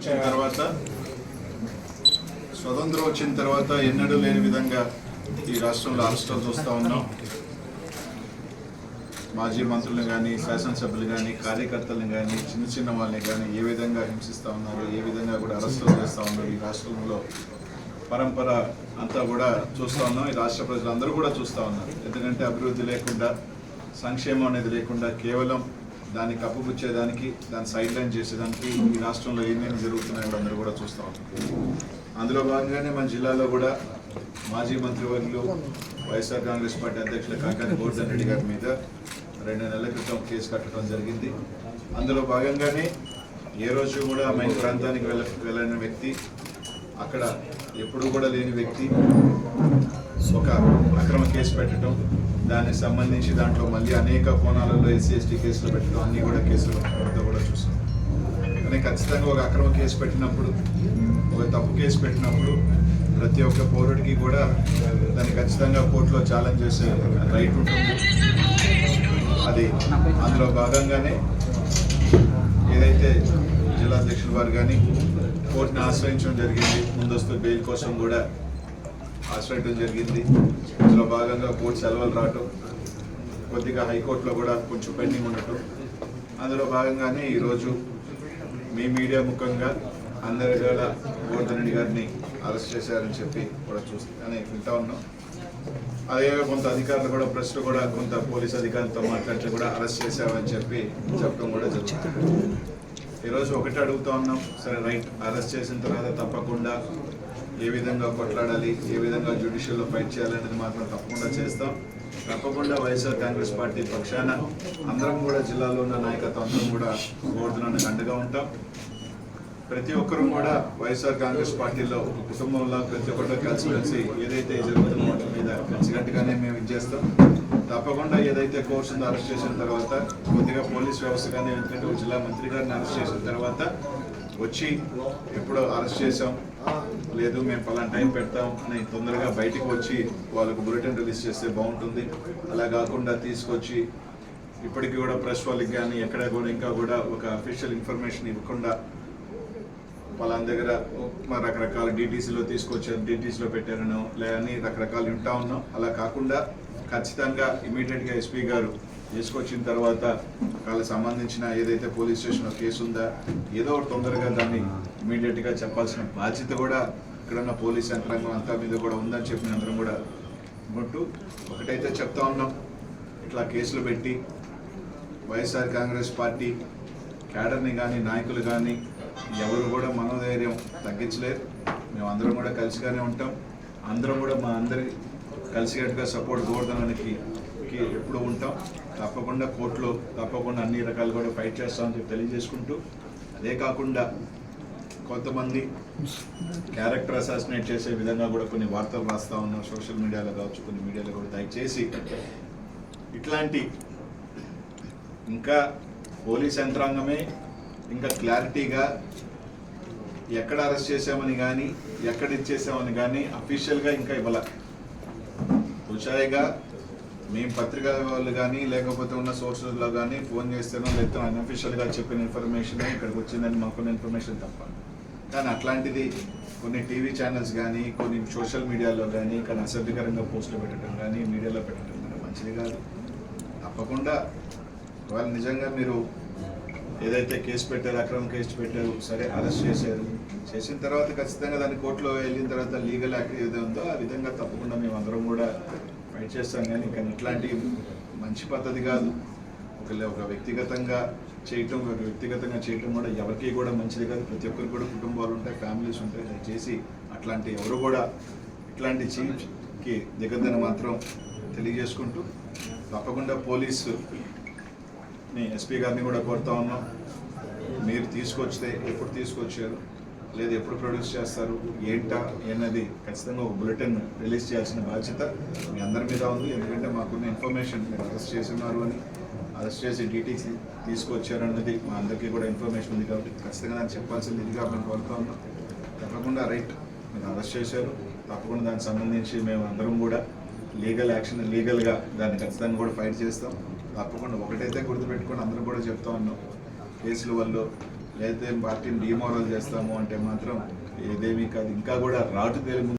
వచ్చిన తర్వాత స్వతంత్రం వచ్చిన తర్వాత ఎన్నడూ లేని విధంగా ఈ రాష్ట్రంలో అరెస్టులు చూస్తూ ఉన్నాం. మాజీ మంత్రులను కానీ, శాసనసభ్యులు కానీ, కార్యకర్తలను కానీ, చిన్న చిన్న వాళ్ళని కానీ ఏ విధంగా హింసిస్తూ ఉన్నారు, ఏ విధంగా కూడా అరెస్టులు చేస్తూ ఉన్నారు. ఈ రాష్ట్రంలో పరంపర అంతా కూడా చూస్తూ ఉన్నాం. ఈ రాష్ట్ర ప్రజలందరూ కూడా చూస్తూ ఉన్నారు. ఎందుకంటే అభివృద్ధి లేకుండా, సంక్షేమం అనేది లేకుండా కేవలం దాన్ని కప్పుపుచ్చేదానికి, దాన్ని సైడ్ లైన్ చేసేదానికి ఈ రాష్ట్రంలో ఏమేమి జరుగుతున్నాయో అందరూ కూడా చూస్తూ ఉన్నారు. అందులో భాగంగానే మన జిల్లాలో కూడా మాజీ మంత్రివర్యులు వైఎస్ఆర్ కాంగ్రెస్ పార్టీ అధ్యక్షులు కాకాని గోవర్ధన్ రెడ్డి గారి మీద 2 నెలల క్రితం కేసు కట్టడం జరిగింది. అందులో భాగంగానే ఏ రోజు కూడా మన ప్రాంతానికి వెళ్ళని వ్యక్తి, అక్కడ ఎప్పుడు కూడా లేని వ్యక్తి ఒక అక్రమ కేసు పెట్టడం, దానికి సంబంధించి దాంట్లో మళ్ళీ అనేక కోణాలలో SC/ST కేసులు పెట్టడం, అన్నీ కూడా కేసులు కూడా చూస్తాం. కానీ ఖచ్చితంగా ఒక అక్రమ కేసు పెట్టినప్పుడు, ఒక తప్పు కేసు పెట్టినప్పుడు ప్రతి ఒక్క పౌరుడికి కూడా దాన్ని ఖచ్చితంగా కోర్టులో ఛాలెంజ్ చేసే రైట్ ఉంటుంది. అది అందులో భాగంగానే ఏదైతే జిల్లా అధ్యక్షుల వారు కానీ కోర్టుని ఆశ్రయించడం జరిగింది. ముందస్తు బెయిల్ కోసం కూడా ఆశ్రయించడం జరిగింది. అందులో భాగంగా కోర్టు సెలవులు రావటం, కొద్దిగా హైకోర్టులో కూడా కొంచెం పెండింగ్ ఉండటం, అందులో భాగంగానే ఈరోజు మీ మీడియా ముఖంగా అందరి కూడా గోవర్ధన్ రెడ్డి గారిని అరెస్ట్ చేశారని చెప్పి కూడా చూస్తానే వింటా ఉన్నాం. అదే కొంత అధికారులు కూడా ప్రెస్లో కూడా కొంత పోలీస్ అధికారులతో మాట్లాడితే కూడా అరెస్ట్ చేశామని చెప్పి చెప్పడం కూడా జరుగుతుంది. ఈరోజు ఒకటి అడుగుతా ఉన్నాం, సరే రైట్, అరెస్ట్ చేసిన తర్వాత తప్పకుండా ఏ విధంగా కొట్లాడాలి, ఏ విధంగా జ్యుడిషియల్లో ఫైట్ చేయాలనేది మాత్రం తప్పకుండా చేస్తాం. తప్పకుండా వైఎస్ఆర్ కాంగ్రెస్ పార్టీ పక్షాన అందరం కూడా జిల్లాలో ఉన్న నాయకత్వం అందరం కూడా గోవర్ధనానికి అండగా ఉంటాం. ప్రతి ఒక్కరూ కూడా వైఎస్ఆర్ కాంగ్రెస్ పార్టీలో కుటుంబంలో ప్రతి ఒక్కరు కలిసి ఏదైతే జరుగుతున్న వాటి మీద కలిసికట్టుగానే మేము ఇచ్చేస్తాం. తప్పకుండా ఏదైతే కోర్సును అరెస్ట్ చేసిన తర్వాత కొద్దిగా పోలీస్ వ్యవస్థ కానీ, ఎందుకంటే జిల్లా మంత్రి గారిని అరెస్ట్ చేసిన తర్వాత వచ్చి ఎప్పుడో అరెస్ట్ చేసాం, లేదు మేము పలానా టైం పెడతాం అని తొందరగా బయటికి వచ్చి వాళ్ళకు బులెటిన్ రిలీజ్ చేస్తే బాగుంటుంది. అలా కాకుండా తీసుకొచ్చి ఇప్పటికీ కూడా ప్రెస్ వాళ్ళకి కానీ ఎక్కడ కూడా ఇంకా కూడా ఒక అఫీషియల్ ఇన్ఫర్మేషన్ ఇవ్వకుండా వాళ్ళ దగ్గర రకరకాల DTCలో తీసుకొచ్చారు, DTCలో పెట్టారనో లేదని రకరకాలు వింటా ఉన్నాం. అలా కాకుండా ఖచ్చితంగా ఇమీడియట్గా SP గారు తీసుకొచ్చిన తర్వాత వాళ్ళకి సంబంధించిన ఏదైతే పోలీస్ స్టేషన్లో కేసు ఉందా ఏదో తొందరగా దాన్ని ఇమీడియట్గా చెప్పాల్సిన బాధ్యత కూడా ఇక్కడున్న పోలీస్ యంత్రాంగం అంతా మీద కూడా ఉందని చెప్పి అందరం కూడా ఉంటూ ఒకటైతే చెప్తా ఉన్నాం, ఇట్లా కేసులు పెట్టి వైఎస్ఆర్ కాంగ్రెస్ పార్టీ క్యాడర్ని కానీ, నాయకులు కానీ ఎవరు కూడా మనోధైర్యం తగ్గించలేరు. మేము అందరం కూడా కలిసిగానే ఉంటాం. అందరం కూడా మా అందరి కలిసికట్టుగా సపోర్ట్ గోవర్ధనానికి ఎప్పుడు ఉంటాం. తప్పకుండా కోర్టులో తప్పకుండా అన్ని రకాలు కూడా ఫైట్ చేస్తామని చెప్పి తెలియజేసుకుంటూ, అదే కాకుండా కొంతమంది క్యారెక్టర్ అసాసినేట్ చేసే విధంగా కూడా కొన్ని వార్తలు రాస్తూ ఉన్నాం సోషల్ మీడియాలో కావచ్చు, కొన్ని మీడియాలో కూడా. దయచేసి ఇట్లాంటి ఇంకా పోలీస్ యంత్రాంగమే ఇంకా క్లారిటీగా ఎక్కడ అరెస్ట్ చేసామని కానీ, ఎక్కడ ఇచ్చేసామని కానీ అఫీషియల్గా ఇంకా ఇవ్వాల. ఉచాయిగా మేము పత్రికా వాళ్ళు కానీ లేకపోతే ఉన్న సోర్సెస్లో కానీ ఫోన్ చేస్తేనో లేకపోతే అన్అఫీషియల్గా చెప్పిన ఇన్ఫర్మేషన్ ఇక్కడికి వచ్చిందని మాకున్న ఇన్ఫర్మేషన్ తప్ప. కానీ అట్లాంటిది కొన్ని టీవీ ఛానల్స్ కానీ, కొన్ని సోషల్ మీడియాలో కానీ కానీ అసభ్యకరంగా పోస్టులు పెట్టడం కానీ, మీడియాలో పెట్టడం కానీ మంచిది కాదు. తప్పకుండా వాళ్ళు నిజంగా మీరు ఏదైతే కేసు పెట్టారు, అక్రమ కేసు పెట్టారు, సరే అరెస్ట్ చేశారు, చేసిన తర్వాత ఖచ్చితంగా దాన్ని కోర్టులో వెళ్ళిన తర్వాత లీగల్ యాక్ట్ ఏదో ఉందో ఆ విధంగా తప్పకుండా మేము అందరం కూడా ఫైట్ చేస్తాం. కానీ ఇట్లాంటి మంచి పద్ధతి కాదు. ఒక వ్యక్తిగతంగా చేయటం కూడా ఎవరికి కూడా మంచిది కాదు. ప్రతి ఒక్కరికి కూడా కుటుంబాలు ఉంటాయి, ఫ్యామిలీస్ ఉంటాయి. దయచేసి అట్లాంటి ఎవరు కూడా ఇట్లాంటి చీఫ్కి దిగద్దని మాత్రం తెలియజేసుకుంటూ, తప్పకుండా పోలీసు SP గారిని కూడా కోరుతా ఉన్నాం, మీరు తీసుకొస్తే ఎప్పుడు తీసుకొచ్చారు, లేదా ఎప్పుడు ప్రొడ్యూస్ చేస్తారు, ఏంటా అన్నది ఖచ్చితంగా ఒక బులెటిన్ రిలీజ్ చేయాల్సిన బాధ్యత మీ అందరి మీద ఉంది. ఎందుకంటే మాకున్న ఇన్ఫర్మేషన్ మీరు అరెస్ట్ చేస్తున్నారు అని, అరెస్ట్ చేసి DTC తీసుకొచ్చారన్నది మా అందరికీ కూడా ఇన్ఫర్మేషన్ ఉంది. కాబట్టి ఖచ్చితంగా దాన్ని చెప్పాల్సింది ఇదిగా మేము కోరుతా ఉన్నాం. తప్పకుండా రైట్, మీరు అరెస్ట్ చేశారు, తప్పకుండా దానికి సంబంధించి మేము అందరం కూడా లీగల్గా దాన్ని ఖచ్చితంగా కూడా ఫైట్ చేస్తాం. తప్పకుండా ఒకటైతే గుర్తుపెట్టుకొని అందరం కూడా చెప్తా ఉన్నాం, కేసుల వల్ల లేకపోతే పార్టీని డిమోరల్ చేస్తాము అంటే మాత్రం ఏదేమీ కాదు, ఇంకా కూడా రాటు తేలి